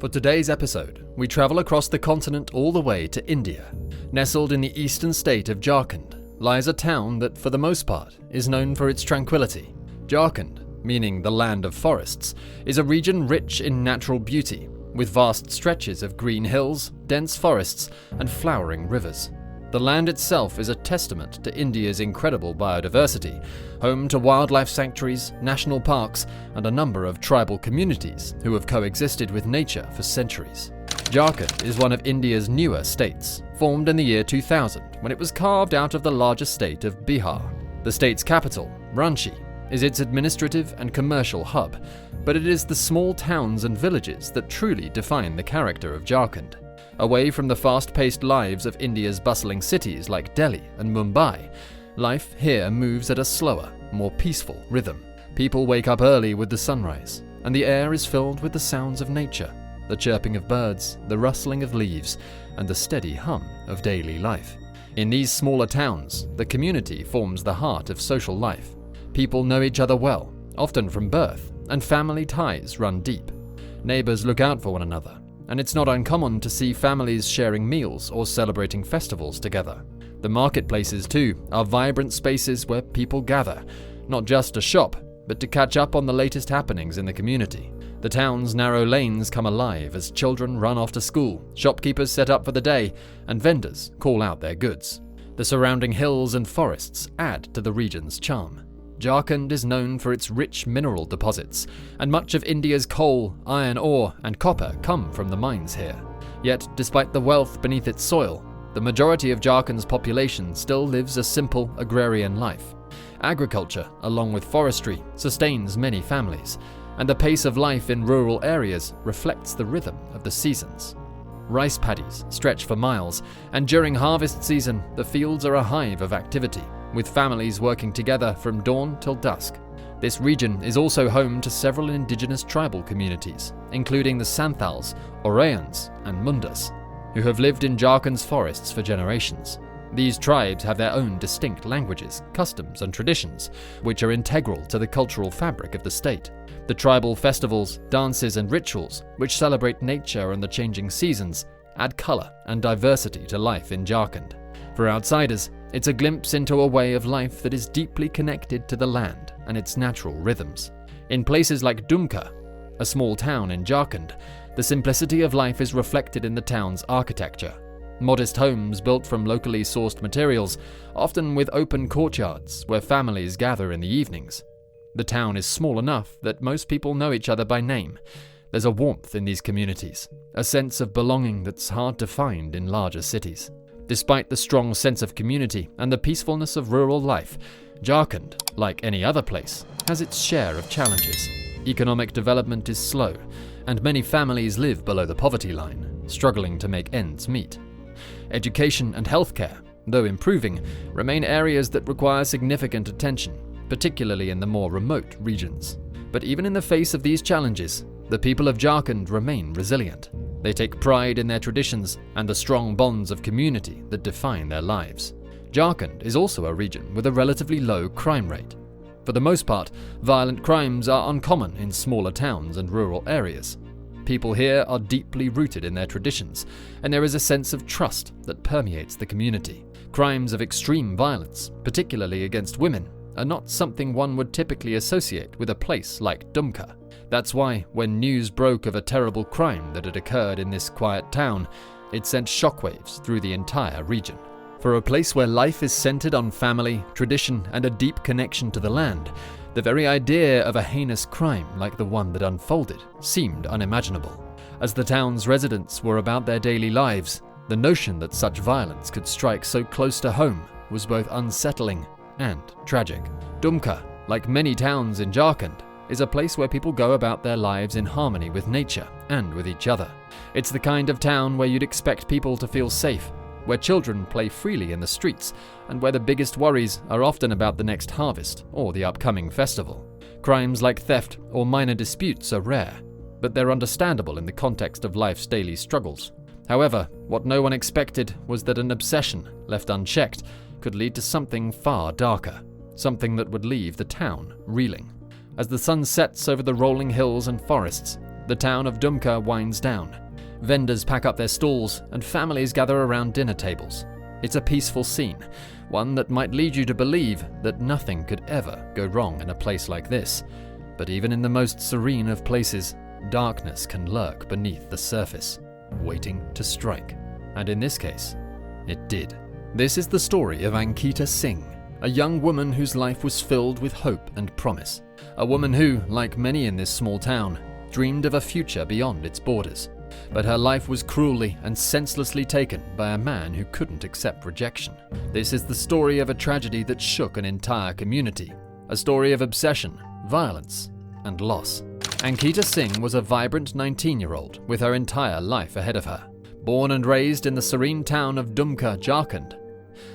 For today's episode, we travel across the continent all the way to India. Nestled in the eastern state of Jharkhand lies a town that, for the most part, is known for its tranquility. Jharkhand, meaning the land of forests, is a region rich in natural beauty, with vast stretches of green hills, dense forests, and flowering rivers. The land itself is a testament to India's incredible biodiversity, home to wildlife sanctuaries, national parks, and a number of tribal communities who have coexisted with nature for centuries. Jharkhand is one of India's newer states, formed in the year 2000 when it was carved out of the larger state of Bihar. The state's capital, Ranchi, is its administrative and commercial hub, but it is the small towns and villages that truly define the character of Jharkhand. Away from the fast-paced lives of India's bustling cities like Delhi and Mumbai, life here moves at a slower, more peaceful rhythm. People wake up early with the sunrise, and the air is filled with the sounds of nature, the chirping of birds, the rustling of leaves, and the steady hum of daily life. In these smaller towns, the community forms the heart of social life. People know each other well, often from birth, and family ties run deep. Neighbors look out for one another, and it's not uncommon to see families sharing meals or celebrating festivals together. The marketplaces, too, are vibrant spaces where people gather, not just to shop, but to catch up on the latest happenings in the community. The town's narrow lanes come alive as children run off to school, shopkeepers set up for the day, and vendors call out their goods. The surrounding hills and forests add to the region's charm. Jharkhand is known for its rich mineral deposits, and much of India's coal, iron ore, and copper come from the mines here. Yet, despite the wealth beneath its soil, the majority of Jharkhand's population still lives a simple agrarian life. Agriculture, along with forestry, sustains many families, and the pace of life in rural areas reflects the rhythm of the seasons. Rice paddies stretch for miles, and during harvest season, the fields are a hive of activity, with families working together from dawn till dusk. This region is also home to several indigenous tribal communities, including the Santhals, Orayans, and Mundas, who have lived in Jharkhand's forests for generations. These tribes have their own distinct languages, customs, and traditions, which are integral to the cultural fabric of the state. The tribal festivals, dances, and rituals, which celebrate nature and the changing seasons, add color and diversity to life in Jharkhand. For outsiders, it's a glimpse into a way of life that is deeply connected to the land and its natural rhythms. In places like Dumka, a small town in Jharkhand, the simplicity of life is reflected in the town's architecture. Modest homes built from locally sourced materials, often with open courtyards where families gather in the evenings. The town is small enough that most people know each other by name. There's a warmth in these communities, a sense of belonging that's hard to find in larger cities. Despite the strong sense of community and the peacefulness of rural life, Jharkhand, like any other place, has its share of challenges. Economic development is slow, and many families live below the poverty line, struggling to make ends meet. Education and healthcare, though improving, remain areas that require significant attention, particularly in the more remote regions. But even in the face of these challenges, the people of Jharkhand remain resilient. They take pride in their traditions and the strong bonds of community that define their lives. Jharkhand is also a region with a relatively low crime rate. For the most part, violent crimes are uncommon in smaller towns and rural areas. People here are deeply rooted in their traditions, and there is a sense of trust that permeates the community. Crimes of extreme violence, particularly against women, are not something one would typically associate with a place like Dumka. That's why, when news broke of a terrible crime that had occurred in this quiet town, it sent shockwaves through the entire region. For a place where life is centered on family, tradition, and a deep connection to the land, the very idea of a heinous crime like the one that unfolded seemed unimaginable. As the town's residents were about their daily lives, the notion that such violence could strike so close to home was both unsettling and tragic. Dumka, like many towns in Jharkhand, is a place where people go about their lives in harmony with nature and with each other. It's the kind of town where you'd expect people to feel safe, where children play freely in the streets, and where the biggest worries are often about the next harvest or the upcoming festival. Crimes like theft or minor disputes are rare, but they're understandable in the context of life's daily struggles. However, what no one expected was that an obsession, left unchecked, could lead to something far darker, something that would leave the town reeling. As the sun sets over the rolling hills and forests, the town of Dumka winds down. Vendors pack up their stalls, and families gather around dinner tables. It's a peaceful scene, one that might lead you to believe that nothing could ever go wrong in a place like this. But even in the most serene of places, darkness can lurk beneath the surface, waiting to strike. And in this case, it did. This is the story of Ankita Singh, a young woman whose life was filled with hope and promise. A woman who, like many in this small town, dreamed of a future beyond its borders. But her life was cruelly and senselessly taken by a man who couldn't accept rejection. This is the story of a tragedy that shook an entire community. A story of obsession, violence, and loss. Ankita Singh was a vibrant 19-year-old with her entire life ahead of her. Born and raised in the serene town of Dumka, Jharkhand,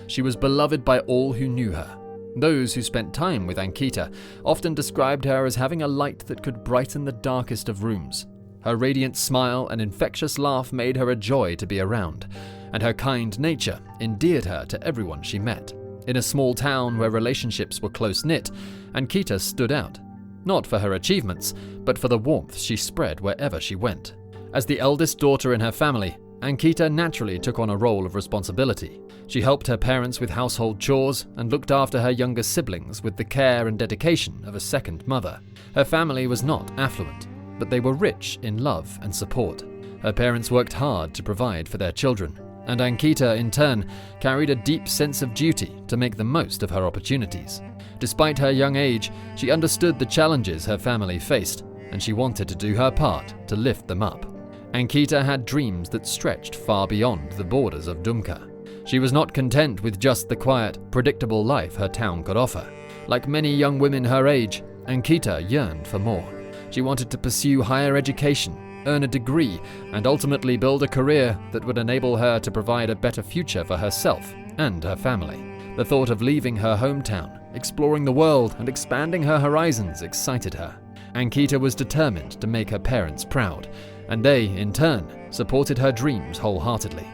she was beloved by all who knew her. Those who spent time with Ankita often described her as having a light that could brighten the darkest of rooms. Her radiant smile and infectious laugh made her a joy to be around, and her kind nature endeared her to everyone she met. In a small town where relationships were close-knit, Ankita stood out, not for her achievements, but for the warmth she spread wherever she went. As the eldest daughter in her family, Ankita naturally took on a role of responsibility. She helped her parents with household chores and looked after her younger siblings with the care and dedication of a second mother. Her family was not affluent, but they were rich in love and support. Her parents worked hard to provide for their children, and Ankita, in turn, carried a deep sense of duty to make the most of her opportunities. Despite her young age, she understood the challenges her family faced, and she wanted to do her part to lift them up. Ankita had dreams that stretched far beyond the borders of Dumka. She was not content with just the quiet, predictable life her town could offer. Like many young women her age, Ankita yearned for more. She wanted to pursue higher education, earn a degree, and ultimately build a career that would enable her to provide a better future for herself and her family. The thought of leaving her hometown, exploring the world, and expanding her horizons excited her. Ankita was determined to make her parents proud, and they, in turn, supported her dreams wholeheartedly.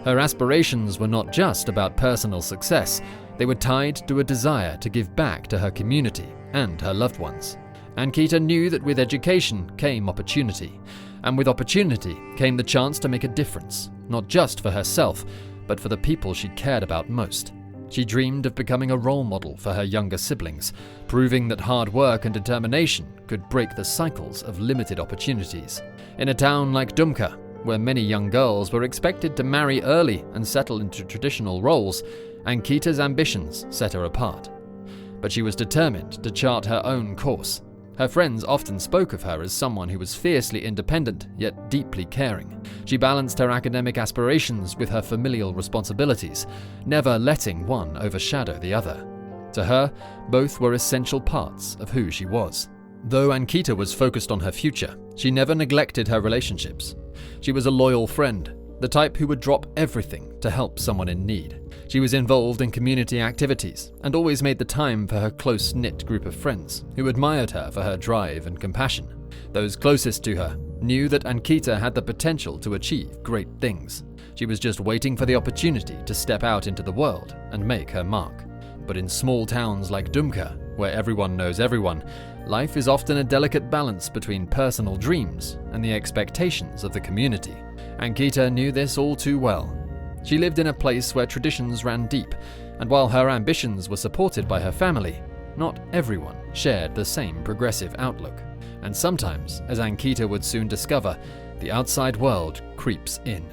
Her aspirations were not just about personal success, they were tied to a desire to give back to her community and her loved ones. Ankita knew that with education came opportunity, and with opportunity came the chance to make a difference, not just for herself, but for the people she cared about most. She dreamed of becoming a role model for her younger siblings, proving that hard work and determination could break the cycles of limited opportunities. In a town like Dumka, where many young girls were expected to marry early and settle into traditional roles, Ankita's ambitions set her apart. But she was determined to chart her own course. Her friends often spoke of her as someone who was fiercely independent, yet deeply caring. She balanced her academic aspirations with her familial responsibilities, never letting one overshadow the other. To her, both were essential parts of who she was. Though Ankita was focused on her future, she never neglected her relationships. She was a loyal friend, the type who would drop everything to help someone in need. She was involved in community activities and always made the time for her close-knit group of friends who admired her for her drive and compassion. Those closest to her knew that Ankita had the potential to achieve great things. She was just waiting for the opportunity to step out into the world and make her mark. But in small towns like Dumka, where everyone knows everyone, life is often a delicate balance between personal dreams and the expectations of the community. Ankita knew this all too well. She lived in a place where traditions ran deep, and while her ambitions were supported by her family, not everyone shared the same progressive outlook. And sometimes, as Ankita would soon discover, the outside world creeps in,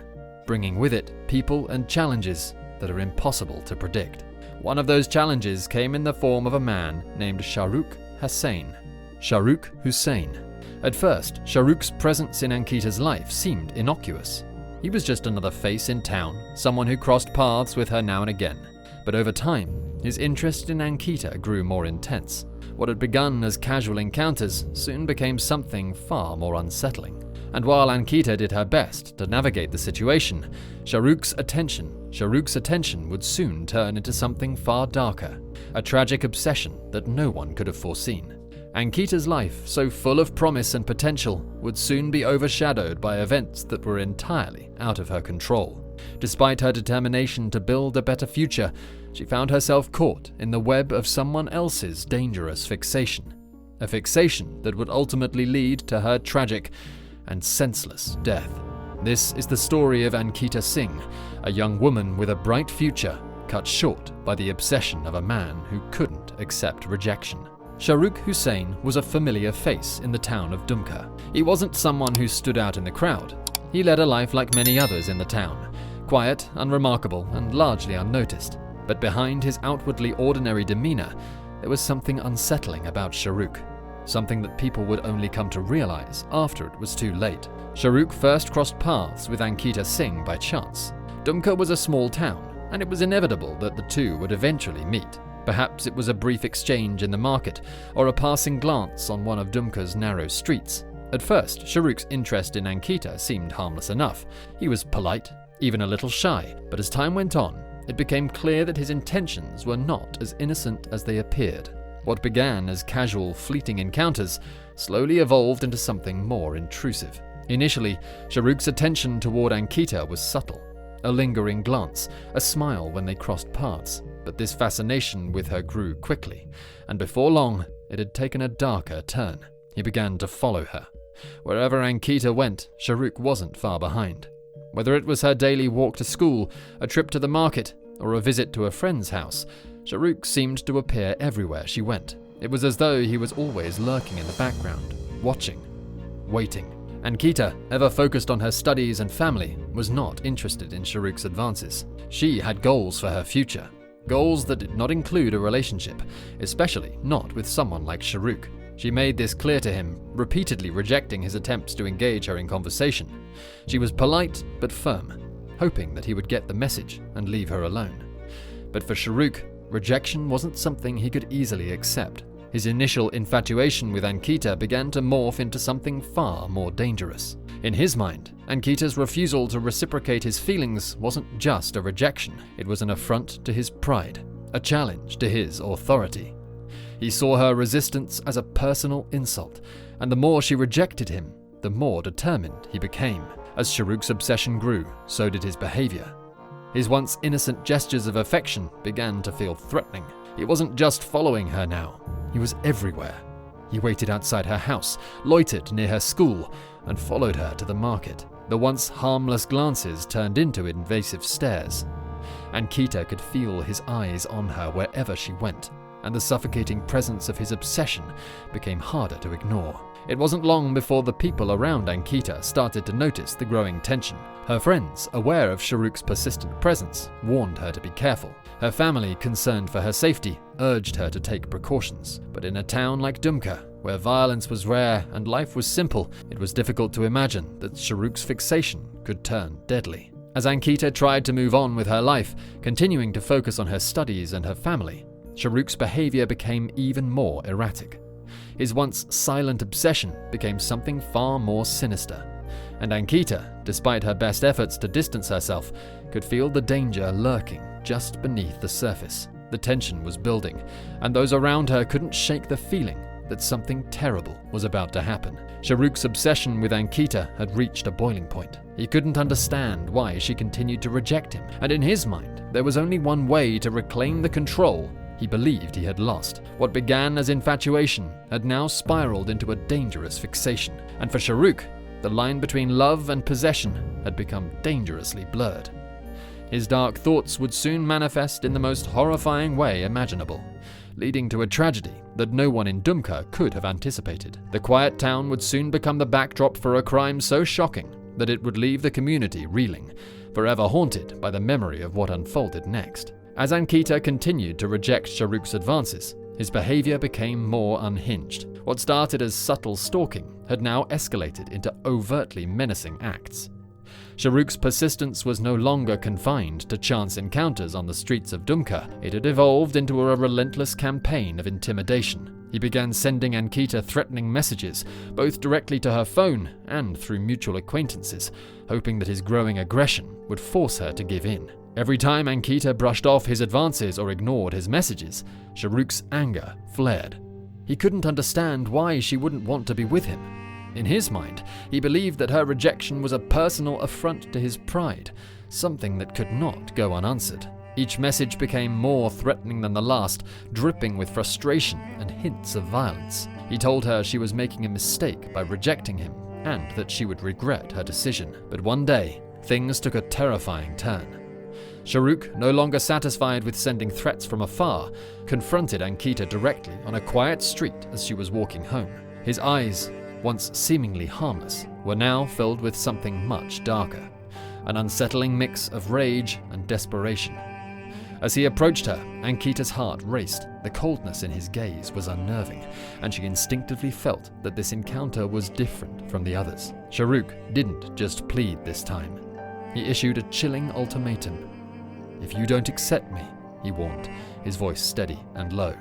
bringing with it people and challenges that are impossible to predict. One of those challenges came in the form of a man named Shahrukh Hussain. Shahrukh Hussain. At first, Shahrukh's presence in Ankita's life seemed innocuous. He was just another face in town, someone who crossed paths with her now and again. But over time, his interest in Ankita grew more intense. What had begun as casual encounters soon became something far more unsettling. And while Ankita did her best to navigate the situation, Shahrukh's attention would soon turn into something far darker, a tragic obsession that no one could have foreseen. Ankita's life, so full of promise and potential, would soon be overshadowed by events that were entirely out of her control. Despite her determination to build a better future, she found herself caught in the web of someone else's dangerous fixation. A fixation that would ultimately lead to her tragic and senseless death. This is the story of Ankita Singh, a young woman with a bright future, cut short by the obsession of a man who couldn't accept rejection. Shahrukh Hussain was a familiar face in the town of Dumka. He wasn't someone who stood out in the crowd. He led a life like many others in the town, quiet, unremarkable, and largely unnoticed. But behind his outwardly ordinary demeanor, there was something unsettling about Shahrukh, something that people would only come to realize after it was too late. Shahrukh first crossed paths with Ankita Singh by chance. Dumka was a small town, and it was inevitable that the two would eventually meet. Perhaps it was a brief exchange in the market, or a passing glance on one of Dumka's narrow streets. At first, Shahrukh's interest in Ankita seemed harmless enough. He was polite, even a little shy, but as time went on, it became clear that his intentions were not as innocent as they appeared. What began as casual, fleeting encounters slowly evolved into something more intrusive. Initially, Shahrukh's attention toward Ankita was subtle. A lingering glance, a smile when they crossed paths. But this fascination with her grew quickly, and before long, it had taken a darker turn. He began to follow her. Wherever Ankita went, Shahrukh wasn't far behind. Whether it was her daily walk to school, a trip to the market, or a visit to a friend's house, Shahrukh seemed to appear everywhere she went. It was as though he was always lurking in the background, watching, waiting. Ankita, ever focused on her studies and family, was not interested in Shahrukh's advances. She had goals for her future, goals that did not include a relationship, especially not with someone like Shahrukh. She made this clear to him, repeatedly rejecting his attempts to engage her in conversation. She was polite but firm, hoping that he would get the message and leave her alone. But for Shahrukh, rejection wasn't something he could easily accept. His initial infatuation with Ankita began to morph into something far more dangerous. In his mind, Ankita's refusal to reciprocate his feelings wasn't just a rejection. It was an affront to his pride, a challenge to his authority. He saw her resistance as a personal insult, and the more she rejected him, the more determined he became. As Shahrukh's obsession grew, so did his behavior. His once innocent gestures of affection began to feel threatening. He wasn't just following her now, he was everywhere. He waited outside her house, loitered near her school, and followed her to the market. The once harmless glances turned into invasive stares. Ankita could feel his eyes on her wherever she went, and the suffocating presence of his obsession became harder to ignore. It wasn't long before the people around Ankita started to notice the growing tension. Her friends, aware of Shahrukh's persistent presence, warned her to be careful. Her family, concerned for her safety, urged her to take precautions. But in a town like Dumka, where violence was rare and life was simple, it was difficult to imagine that Shahrukh's fixation could turn deadly. As Ankita tried to move on with her life, continuing to focus on her studies and her family, Shahrukh's behavior became even more erratic. His once silent obsession became something far more sinister. And Ankita, despite her best efforts to distance herself, could feel the danger lurking just beneath the surface. The tension was building, and those around her couldn't shake the feeling that something terrible was about to happen. Shahrukh's obsession with Ankita had reached a boiling point. He couldn't understand why she continued to reject him, and in his mind, there was only one way to reclaim the control he believed he had lost. What began as infatuation had now spiraled into a dangerous fixation, and for Shahrukh, the line between love and possession had become dangerously blurred. His dark thoughts would soon manifest in the most horrifying way imaginable, leading to a tragedy that no one in Dumka could have anticipated. The quiet town would soon become the backdrop for a crime so shocking that it would leave the community reeling, forever haunted by the memory of what unfolded next. As Ankita continued to reject Shahrukh's advances, his behavior became more unhinged. What started as subtle stalking had now escalated into overtly menacing acts. Shahrukh's persistence was no longer confined to chance encounters on the streets of Dumka. It had evolved into a relentless campaign of intimidation. He began sending Ankita threatening messages, both directly to her phone and through mutual acquaintances, hoping that his growing aggression would force her to give in. Every time Ankita brushed off his advances or ignored his messages, Shahrukh's anger flared. He couldn't understand why she wouldn't want to be with him. In his mind, he believed that her rejection was a personal affront to his pride, something that could not go unanswered. Each message became more threatening than the last, dripping with frustration and hints of violence. He told her she was making a mistake by rejecting him, and that she would regret her decision. But one day, things took a terrifying turn. Shahrukh, no longer satisfied with sending threats from afar, confronted Ankita directly on a quiet street as she was walking home. His eyes, once seemingly harmless, were now filled with something much darker, an unsettling mix of rage and desperation. As he approached her, Ankita's heart raced. The coldness in his gaze was unnerving, and she instinctively felt that this encounter was different from the others. Shahrukh didn't just plead this time. He issued a chilling ultimatum. "If you don't accept me," he warned, his voice steady and low,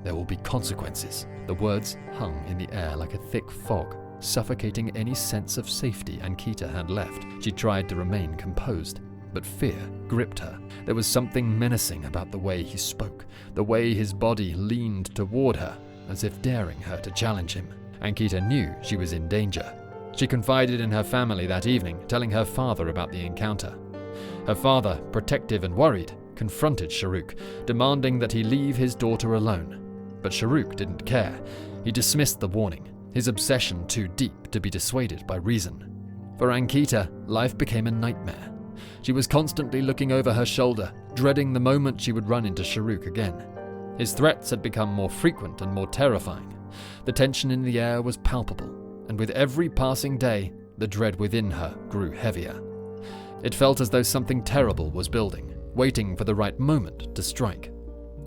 "there will be consequences." The words hung in the air like a thick fog, suffocating any sense of safety Ankita had left. She tried to remain composed, but fear gripped her. There was something menacing about the way he spoke, the way his body leaned toward her, as if daring her to challenge him. Ankita knew she was in danger. She confided in her family that evening, telling her father about the encounter. Her father, protective and worried, confronted Shahrukh, demanding that he leave his daughter alone. But Shahrukh didn't care. He dismissed the warning, his obsession too deep to be dissuaded by reason. For Ankita, life became a nightmare. She was constantly looking over her shoulder, dreading the moment she would run into Shahrukh again. His threats had become more frequent and more terrifying. The tension in the air was palpable, and with every passing day, the dread within her grew heavier. It felt as though something terrible was building, waiting for the right moment to strike.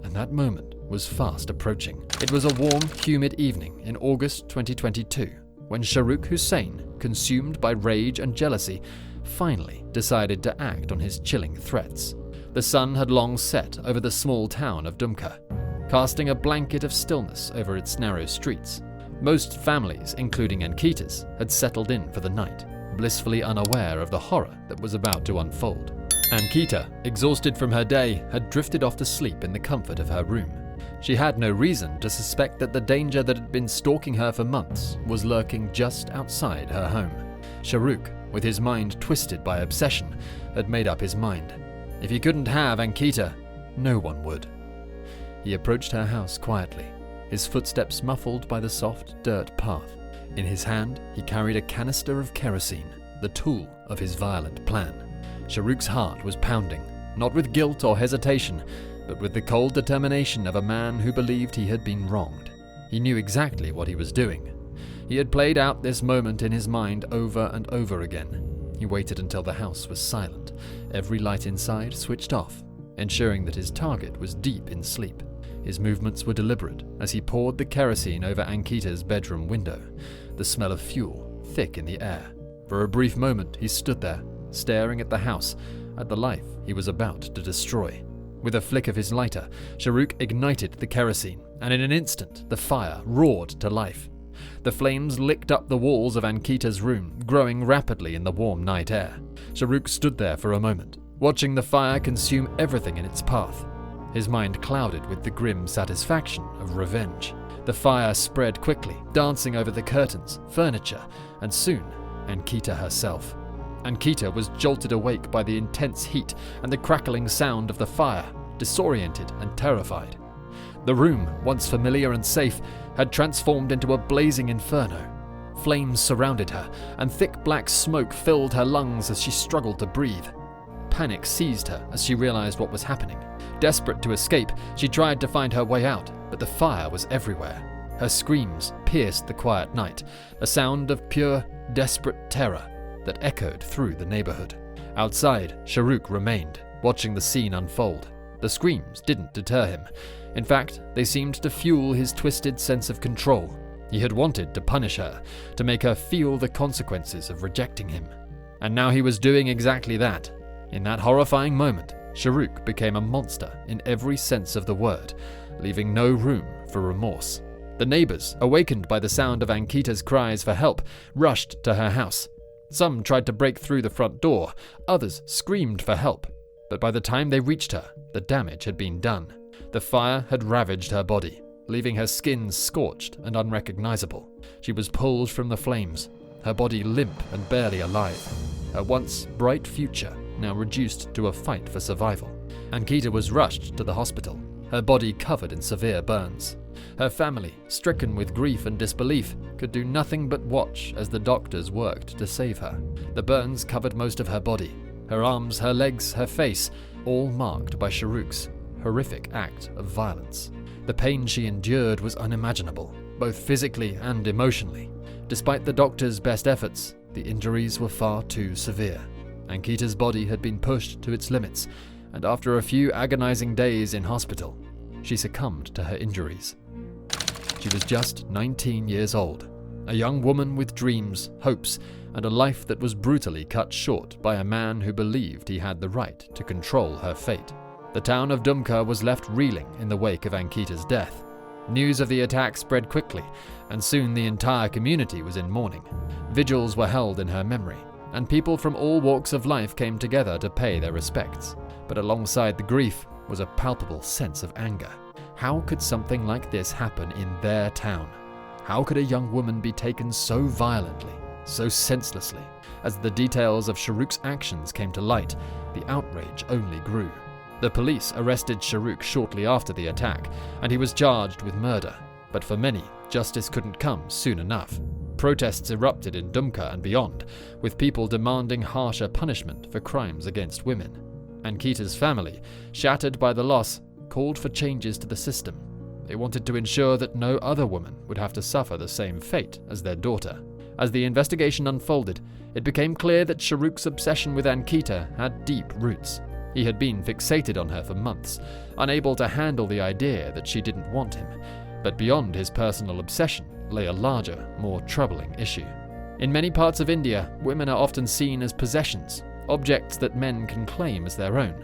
And that moment was fast approaching. It was a warm, humid evening in August 2022, when Shahrukh Hussain, consumed by rage and jealousy, finally decided to act on his chilling threats. The sun had long set over the small town of Dumka, casting a blanket of stillness over its narrow streets. Most families, including Ankita's, had settled in for the night, blissfully unaware of the horror that was about to unfold. Ankita, exhausted from her day, had drifted off to sleep in the comfort of her room. She had no reason to suspect that the danger that had been stalking her for months was lurking just outside her home. Shahrukh, with his mind twisted by obsession, had made up his mind. If he couldn't have Ankita, no one would. He approached her house quietly, his footsteps muffled by the soft dirt path. In his hand, he carried a canister of kerosene, the tool of his violent plan. Shahrukh's heart was pounding, not with guilt or hesitation, but with the cold determination of a man who believed he had been wronged. He knew exactly what he was doing. He had played out this moment in his mind over and over again. He waited until the house was silent, every light inside switched off, ensuring that his target was deep in sleep. His movements were deliberate as he poured the kerosene over Ankita's bedroom window, the smell of fuel thick in the air. For a brief moment he stood there, staring at the house, at the life he was about to destroy. With a flick of his lighter, Shahrukh ignited the kerosene, and in an instant the fire roared to life. The flames licked up the walls of Ankita's room, growing rapidly in the warm night air. Shahrukh stood there for a moment, watching the fire consume everything in its path, his mind clouded with the grim satisfaction of revenge. The fire spread quickly, dancing over the curtains, furniture, and soon, Ankita herself. Ankita was jolted awake by the intense heat and the crackling sound of the fire, disoriented and terrified. The room, once familiar and safe, had transformed into a blazing inferno. Flames surrounded her, and thick black smoke filled her lungs as she struggled to breathe. Panic seized her as she realized what was happening. Desperate to escape, she tried to find her way out, but the fire was everywhere. Her screams pierced the quiet night, a sound of pure, desperate terror that echoed through the neighborhood. Outside, Shahrukh remained, watching the scene unfold. The screams didn't deter him. In fact, they seemed to fuel his twisted sense of control. He had wanted to punish her, to make her feel the consequences of rejecting him. And now he was doing exactly that. In that horrifying moment, Shahrukh became a monster in every sense of the word, leaving no room for remorse. The neighbors, awakened by the sound of Ankita's cries for help, rushed to her house. Some tried to break through the front door, others screamed for help. But by the time they reached her, the damage had been done. The fire had ravaged her body, leaving her skin scorched and unrecognizable. She was pulled from the flames, her body limp and barely alive. Her once bright future now reduced to a fight for survival. Ankita was rushed to the hospital, her body covered in severe burns. Her family, stricken with grief and disbelief, could do nothing but watch as the doctors worked to save her. The burns covered most of her body, her arms, her legs, her face, all marked by Shahruk's horrific act of violence. The pain she endured was unimaginable, both physically and emotionally. Despite the doctor's best efforts, the injuries were far too severe. Ankita's body had been pushed to its limits, and after a few agonizing days in hospital, she succumbed to her injuries. She was just 19 years old, a young woman with dreams, hopes, and a life that was brutally cut short by a man who believed he had the right to control her fate. The town of Dumka was left reeling in the wake of Ankita's death. News of the attack spread quickly, and soon the entire community was in mourning. Vigils were held in her memory, and people from all walks of life came together to pay their respects. But alongside the grief was a palpable sense of anger. How could something like this happen in their town? How could a young woman be taken so violently, so senselessly? As the details of Shahruk's actions came to light, the outrage only grew. The police arrested Shahruk shortly after the attack, and he was charged with murder. But for many, justice couldn't come soon enough. Protests erupted in Dumka and beyond, with people demanding harsher punishment for crimes against women. Ankita's family, shattered by the loss, called for changes to the system. They wanted to ensure that no other woman would have to suffer the same fate as their daughter. As the investigation unfolded, it became clear that Shahruk's obsession with Ankita had deep roots. He had been fixated on her for months, unable to handle the idea that she didn't want him. But beyond his personal obsession lay a larger, more troubling issue. In many parts of India, women are often seen as possessions, objects that men can claim as their own.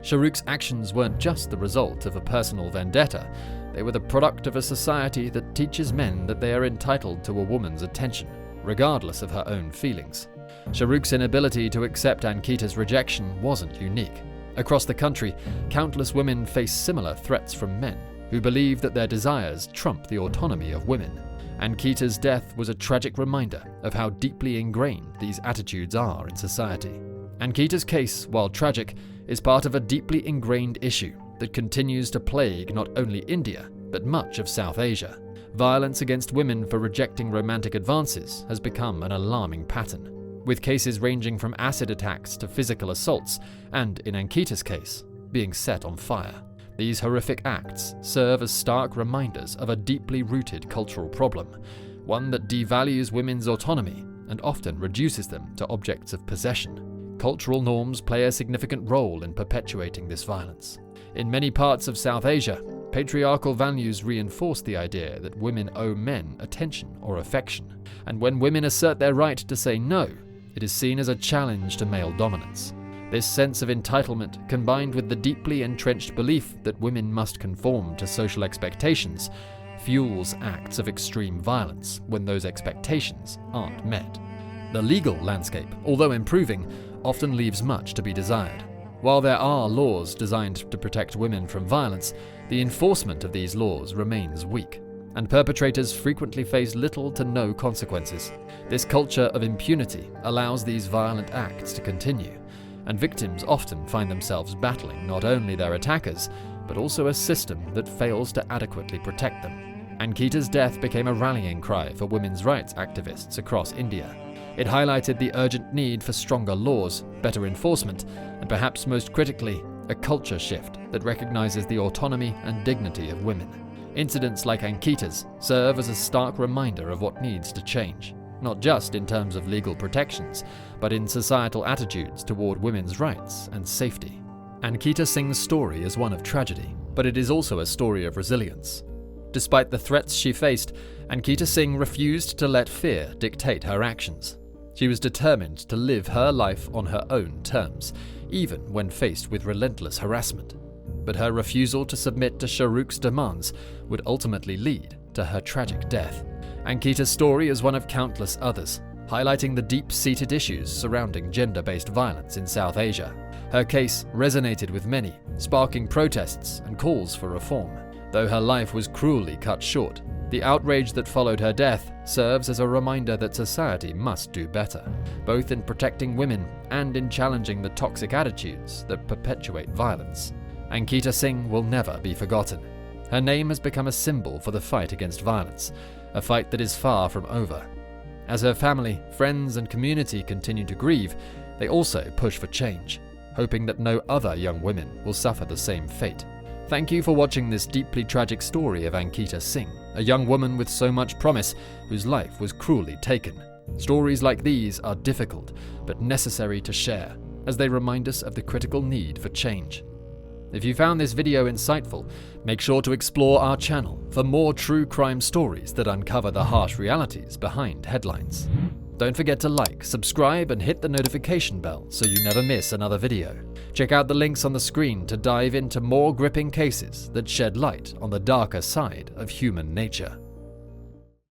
Shahruk's actions weren't just the result of a personal vendetta, they were the product of a society that teaches men that they are entitled to a woman's attention, regardless of her own feelings. Shahruk's inability to accept Ankita's rejection wasn't unique. Across the country, countless women face similar threats from men who believe that their desires trump the autonomy of women. Ankita's death was a tragic reminder of how deeply ingrained these attitudes are in society. Ankita's case, while tragic, is part of a deeply ingrained issue that continues to plague not only India, but much of South Asia. Violence against women for rejecting romantic advances has become an alarming pattern, with cases ranging from acid attacks to physical assaults, and in Ankita's case, being set on fire. These horrific acts serve as stark reminders of a deeply rooted cultural problem, one that devalues women's autonomy and often reduces them to objects of possession. Cultural norms play a significant role in perpetuating this violence. In many parts of South Asia, patriarchal values reinforce the idea that women owe men attention or affection, and when women assert their right to say no, it is seen as a challenge to male dominance. This sense of entitlement, combined with the deeply entrenched belief that women must conform to social expectations, fuels acts of extreme violence when those expectations aren't met. The legal landscape, although improving, often leaves much to be desired. While there are laws designed to protect women from violence, the enforcement of these laws remains weak, and perpetrators frequently face little to no consequences. This culture of impunity allows these violent acts to continue, and victims often find themselves battling not only their attackers, but also a system that fails to adequately protect them. Ankita's death became a rallying cry for women's rights activists across India. It highlighted the urgent need for stronger laws, better enforcement, and perhaps most critically, a culture shift that recognizes the autonomy and dignity of women. Incidents like Ankita's serve as a stark reminder of what needs to change, not just in terms of legal protections, but in societal attitudes toward women's rights and safety. Ankita Singh's story is one of tragedy, but it is also a story of resilience. Despite the threats she faced, Ankita Singh refused to let fear dictate her actions. She was determined to live her life on her own terms, even when faced with relentless harassment. But her refusal to submit to Shahruk's demands would ultimately lead to her tragic death. Ankita's story is one of countless others, highlighting the deep-seated issues surrounding gender-based violence in South Asia. Her case resonated with many, sparking protests and calls for reform. Though her life was cruelly cut short, the outrage that followed her death serves as a reminder that society must do better, both in protecting women and in challenging the toxic attitudes that perpetuate violence. Ankita Singh will never be forgotten. Her name has become a symbol for the fight against violence, a fight that is far from over. As her family, friends, and community continue to grieve, they also push for change, hoping that no other young women will suffer the same fate. Thank you for watching this deeply tragic story of Ankita Singh, a young woman with so much promise whose life was cruelly taken. Stories like these are difficult, but necessary to share, as they remind us of the critical need for change. If you found this video insightful, make sure to explore our channel for more true crime stories that uncover the harsh realities behind headlines. Don't forget to like, subscribe, and hit the notification bell so you never miss another video. Check out the links on the screen to dive into more gripping cases that shed light on the darker side of human nature.